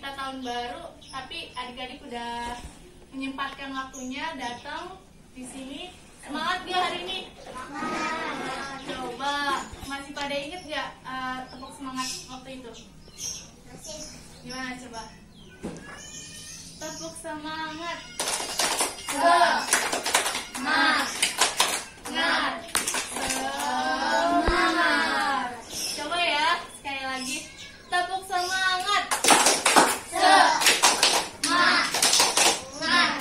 kita tahun baru, tapi adik-adik udah menyempatkan waktunya datang di sini. Semangat gak hari ini? Semangat. Coba masih pada inget gak tepuk semangat waktu itu? Gimana coba? Tepuk semangat. Semangat. Semangat. Semangat. Coba ya, sekali lagi. Tepuk semangat. Semangat. Semangat.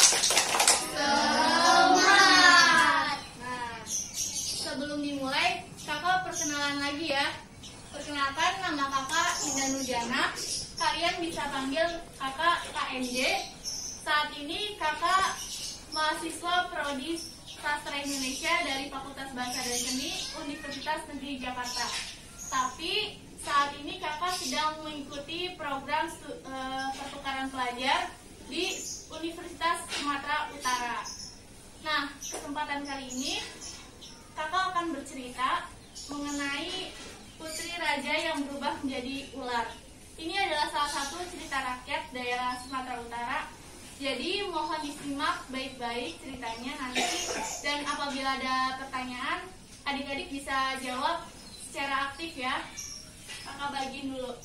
Nah, sebelum dimulai, kakak perkenalan lagi ya. Perkenalkan, nama kakak Indah Nurjana. Kalian bisa panggil kakak KNJ. Saat ini kakak mahasiswa Prodi Sastra Indonesia dari Fakultas Bahasa dan Seni Universitas Negeri Jakarta. Tapi saat ini kakak sedang mengikuti program pertukaran pelajar di Universitas Sumatera Utara. Nah, kesempatan kali ini kakak akan bercerita mengenai putri raja yang berubah menjadi ular. Ini adalah salah satu cerita rakyat daerah Sumatera Utara. Jadi mohon disimak baik-baik ceritanya nanti. Dan apabila ada pertanyaan, adik-adik bisa jawab secara aktif ya. Kakak bagiin dulu.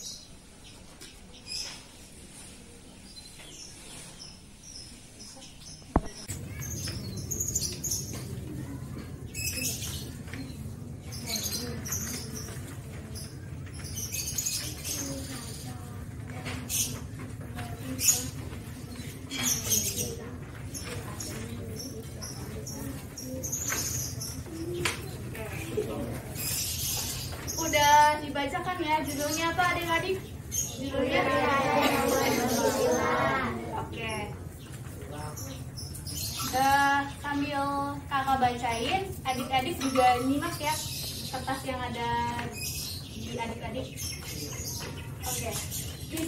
Udah dibacakan ya judulnya apa adik-adik? Judulnya Oke. Sambil kakak bacain, adik-adik juga nyimak ya kertas yang ada di adik-adik. Oke. Di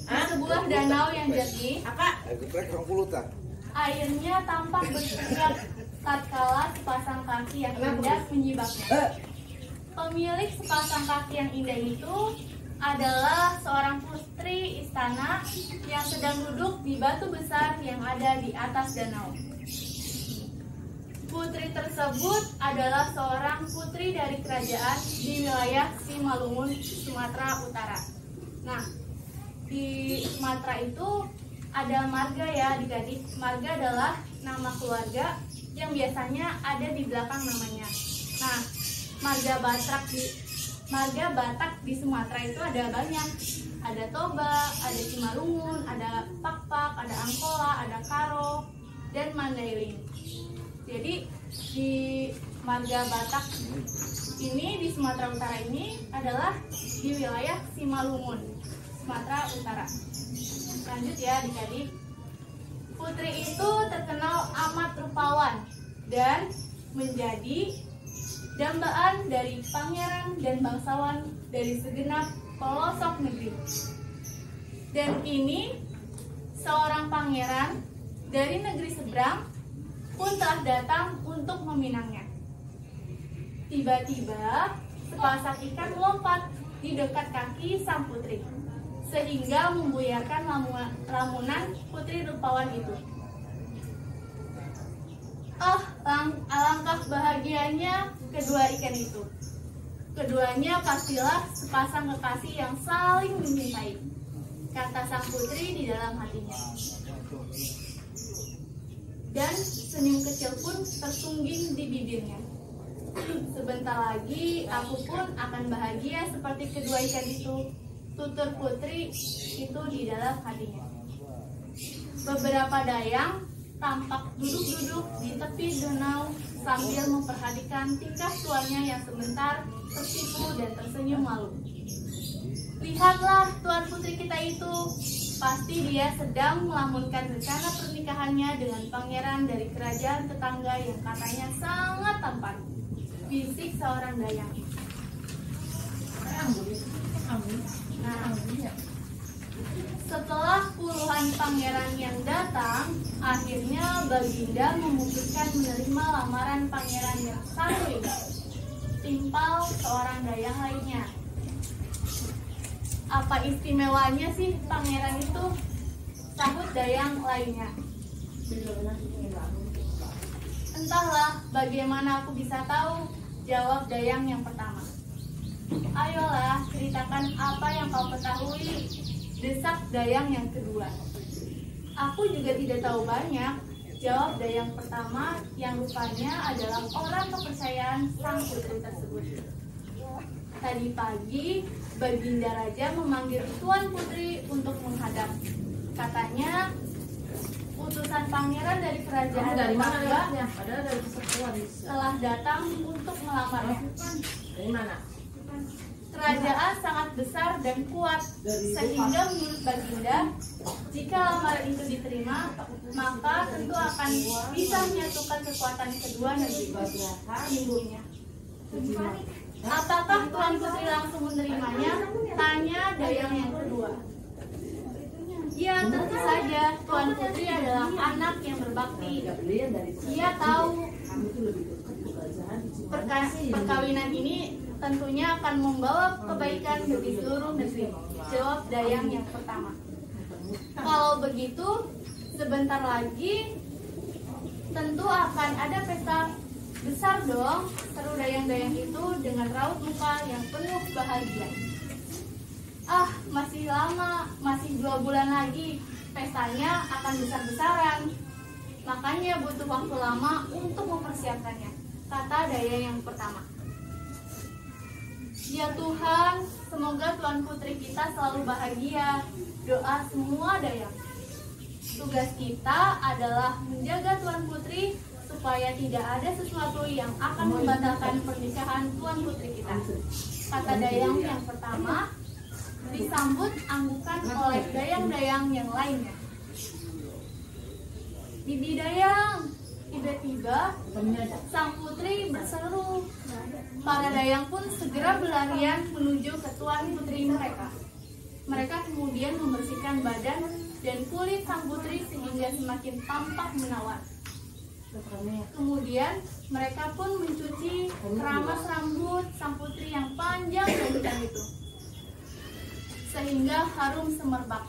sebuah danau yang jernih, airnya tampak bersinar tatkala sepasang kaki yang indah menyibaknya. Pemilik sepasang kaki yang indah itu adalah seorang putri istana yang sedang duduk di batu besar yang ada di atas danau. Putri tersebut adalah seorang putri dari kerajaan di wilayah Simalungun, Sumatera Utara. Nah, di Sumatera itu ada marga ya adik-adik. Marga adalah nama keluarga yang biasanya ada di belakang namanya. Nah, marga Batak di Sumatera itu ada banyak. Ada Toba, ada Simalungun, ada Pakpak, ada Angkola, ada Karo, dan Mandailing. Jadi di marga Batak ini di Sumatera Utara ini adalah di wilayah Simalungun, Sumatera Utara. Lanjut ya adik-adik. Putri itu terkenal amat rupawan dan menjadi dambaan dari pangeran dan bangsawan dari segenap pelosok negeri. Dan kini seorang pangeran dari negeri seberang pun telah datang untuk meminangnya. Tiba-tiba sepasang ikan melompat di dekat kaki sang putri, sehingga membuyarkan lamunan putri rupawan itu. Alangkah bahagianya kedua ikan itu. Keduanya pastilah sepasang kekasih yang saling mencintai, kata sang putri di dalam hatinya. Dan senyum kecil pun tersungging di bibirnya. Sebentar lagi aku pun akan bahagia seperti kedua ikan itu, tutur putri itu di dalam hatinya. Beberapa dayang tampak duduk-duduk di tepi danau sambil memperhatikan tingkah tuannya yang sebentar tersipu dan tersenyum malu. Lihatlah tuan putri kita itu, pasti dia sedang melamunkan rencana pernikahannya dengan pangeran dari kerajaan tetangga yang katanya sangat tampan, bisik seorang dayang. Nah, setelah puluhan pangeran yang datang, akhirnya Baginda memutuskan menerima lamaran pangeran yang satu ini, timpal seorang dayang lainnya. Apa istimewanya sih pangeran itu? Sahut Dayang lainnya. Entahlah, bagaimana aku bisa tahu, jawab Dayang yang pertama. Ayolah, ceritakan apa yang kau ketahui, desak Dayang yang kedua. Aku juga tidak tahu banyak, jawab Dayang pertama yang rupanya adalah orang kepercayaan sang putri tersebut. Tadi pagi, Baginda Raja memanggil Tuan Putri untuk menghadap. Katanya, utusan pangeran dari kerajaan Lembaga telah datang untuk melamarnya. Dari mana? Kerajaan sangat besar dan kuat, sehingga menurut Baginda, jika lamaran itu diterima, maka tentu akan bisa menyatukan kekuatan kedua negeri. Singguhnya. Apakah Tuan Putri langsung menerimanya? Tanya Dayang yang kedua. Ya, tentu saja. Tuan Putri adalah anak yang berbakti. Ia tahu perkawinan ini tentunya akan membawa kebaikan bagi seluruh negeri, jawab Dayang yang pertama. Kalau begitu, sebentar lagi tentu akan ada pesta besar dong, seru Dayang-Dayang itu dengan raut muka yang penuh bahagia. Ah, masih lama, masih 2 bulan lagi, pestanya akan besar-besaran. Makanya butuh waktu lama untuk mempersiapkannya, kata Dayang yang pertama. Ya Tuhan, semoga Tuan Putri kita selalu bahagia. Doa semua Dayang. Tugas kita adalah menjaga Tuan Putri supaya tidak ada sesuatu yang akan membatalkan pernikahan Tuan Putri kita, kata Dayang yang pertama, disambut anggukan oleh Dayang-Dayang yang lainnya. Bibi Dayang, tiba-tiba sang putri berseru. Para Dayang pun segera berlarian menuju ke Tuan Putri mereka. Mereka kemudian membersihkan badan dan kulit sang putri sehingga semakin tampak menawan. Kemudian mereka pun mencuci keramas rambut sang putri yang panjang dan hitam itu, sehingga harum semerbak.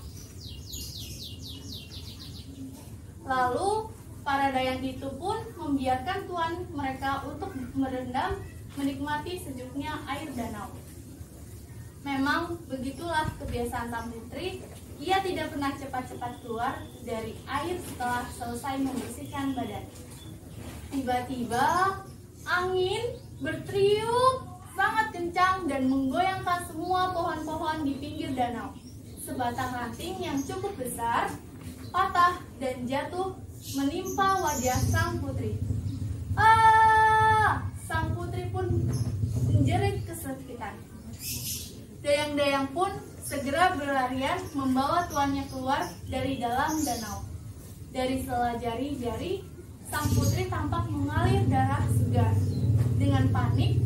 Lalu para Dayang itu pun membiarkan tuan mereka untuk merendam, menikmati sejuknya air danau. Memang begitulah kebiasaan sang putri. Ia tidak pernah cepat-cepat keluar dari air setelah selesai membersihkan badan. Tiba-tiba angin bertiup sangat kencang dan menggoyangkan semua pohon-pohon di pinggir danau. Sebatang ranting yang cukup besar patah dan jatuh menimpa wajah sang putri. Sang putri pun menjerit kesakitan. Dayang-dayang pun segera berlarian membawa tuannya keluar dari dalam danau. Dari sela jari-jari, sang putri tampak mengalir darah segar. Dengan panik,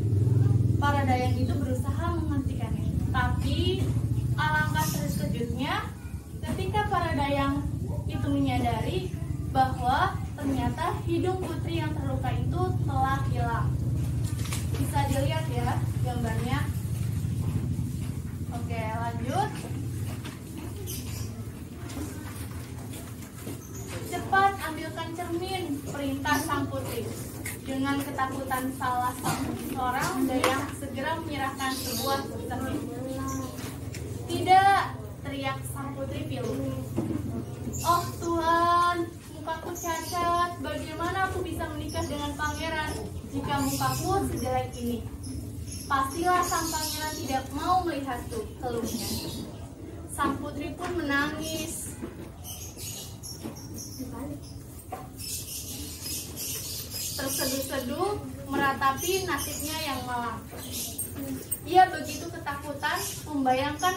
para Dayang itu berusaha menghentikannya. Tapi alangkah terkejutnya ketika para Dayang itu menyadari bahwa ternyata hidung putri yang terluka itu telah hilang. Bisa dilihat ya gambarnya. Oke, lanjut. Cepat ambilkan cermin, perintah sang putri. Dengan ketakutan salah seorang Dayang segera menyerahkan sebuah cermin. Tidak, teriak sang putri pilu. Oh Tuhan, mukaku cacat. Bagaimana aku bisa menikah dengan pangeran jika mukaku sejelek ini? Pastilah sang pangeran tidak mau melihatku, keluhnya. Sang putri pun menangis. Terseduh-seduh meratapi nasibnya yang malang. Ia begitu ketakutan membayangkan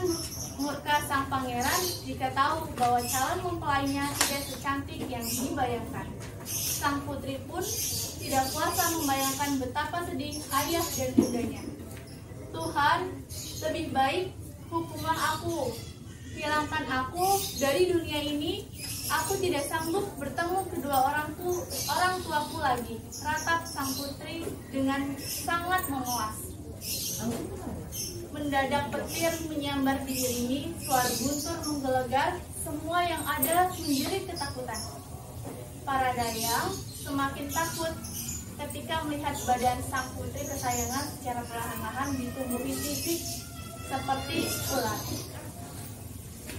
murka sang pangeran jika tahu bahwa calon mempelainya tidak secantik yang dibayangkan. Sang putri pun tidak kuasa membayangkan betapa sedih ayah dan bundanya. Tuhan, lebih baik hukumlah aku. Hilangkan aku dari dunia ini. Aku tidak sanggup bertemu kedua orang tuaku lagi. Ratap sang putri dengan sangat memuas. Mendadak petir menyambar diiringi suara guntur menggelegar, semua yang ada menjerit ketakutan. Para dayang semakin takut ketika melihat badan sang putri kesayangan secara perlahan-lahan ditumbuhi sisik seperti ular.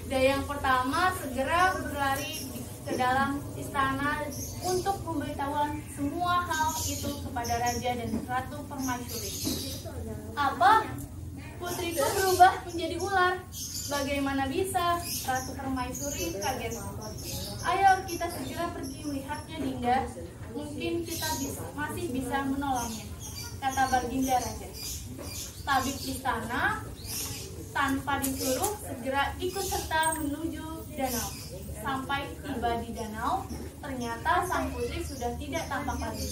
Dayang pertama segera berlari ke dalam istana untuk memberitahuan semua hal itu kepada raja dan ratu permaisuri. Apa? Putriku berubah menjadi ular. Bagaimana bisa? Ratu permaisuri kaget. Ayo kita segera pergi melihatnya, Dinda. Mungkin kita masih bisa menolongnya, kata Baginda Raja. Tabib istana tanpa disuruh segera ikut serta menuju danau. Sampai tiba di danau, ternyata sang putri sudah tidak tampak lagi.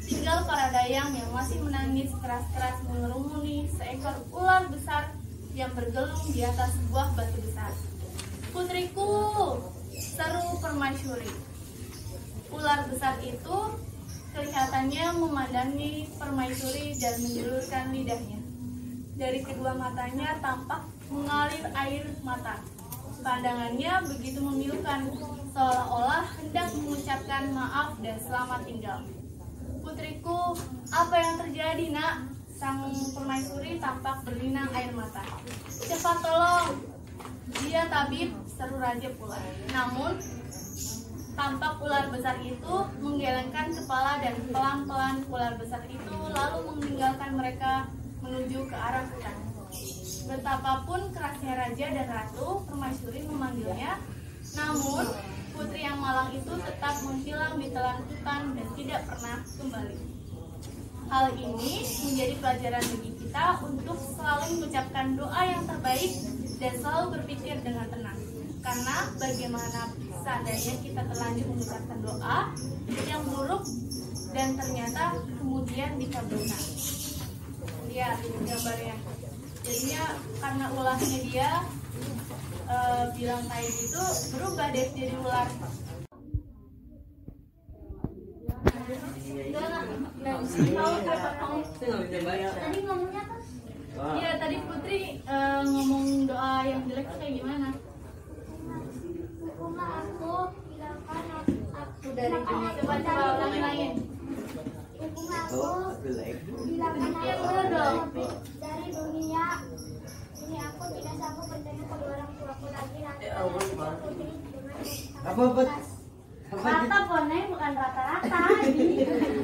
Tinggal para dayang yang masih menangis keras-keras mengerumuni seekor ular besar yang bergelung di atas sebuah batu besar. Putriku, seru permaisuri. Ular besar itu kelihatannya memandangi permaisuri dan menjulurkan lidahnya. Dari kedua matanya tampak mengalir air mata. Pandangannya begitu memilukan, seolah-olah hendak mengucapkan maaf dan selamat tinggal. Putriku, apa yang terjadi, nak? Sang permaisuri tampak berlinang air mata. Cepat tolong, dia tabib, seru raja pula. Namun, tampak ular besar itu menggelengkan kepala dan pelan-pelan ular besar itu lalu meninggalkan mereka menuju ke arah hutan. Betapapun kerasnya raja dan ratu permaisuri memanggilnya, namun putri yang malang itu tetap menghilang di telan hutan dan tidak pernah kembali. Hal ini menjadi pelajaran bagi kita untuk selalu mengucapkan doa yang terbaik dan selalu berpikir dengan tenang. Karena bagaimana seandainya kita terlanjur mengucapkan doa yang buruk dan ternyata kemudian dikabulkan. Lihat gambarnya. Jadinya karena ulahnya dia bilang kayak gitu, berubah deh jadi ular. Tadi ngomongnya apa? Iya, tadi Putri ngomong doa yang jelek kayak gimana? Aku bilangkan aku Dari coba ulangin. aku bilangkan aku dari dunia ini aku tidak sanggup bertanya kedua orang tuaku lagi nanti Apa? rata pone bukan rata-rata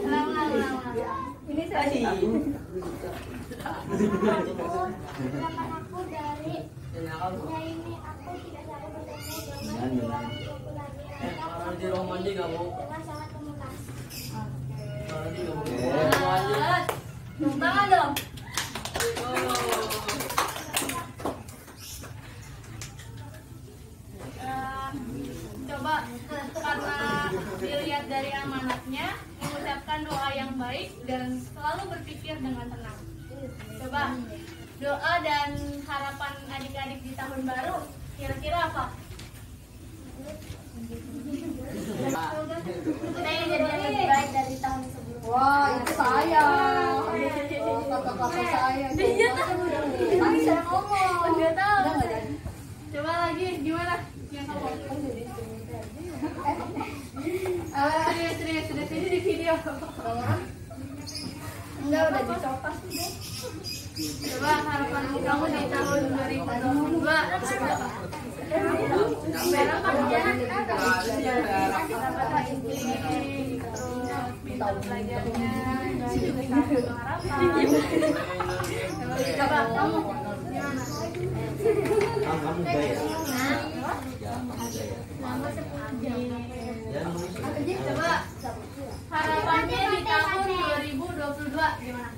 Ulang. ini saya bilangkan aku dari dunia ini aku tidak sanggup bertanya kedua orang tuaku lagi nanti dengan sangat memulas. Tangan dong. Coba karena dilihat dari amanatnya mengucapkan doa yang baik dan selalu berpikir dengan tenang. Coba doa dan harapan adik-adik di tahun baru kira-kira apa? Kita ingin jadi yang lebih baik dari tahun sebelumnya. Wah, itu saya. Kakak saya. Dia Tapi saya ngomong. nggak tahu. Udah nggak jadi. Coba lagi gimana? Yang kamu? Serius ini di video. Enggak, udah dicopot. Coba harapan kamu di tahun 2022. Berapa ya? Dapat rezeki, terus pintar belajarnya, dan harapan. Coba kamu gimana? Kamu bayar. Coba harapannya di tahun 2022 gimana?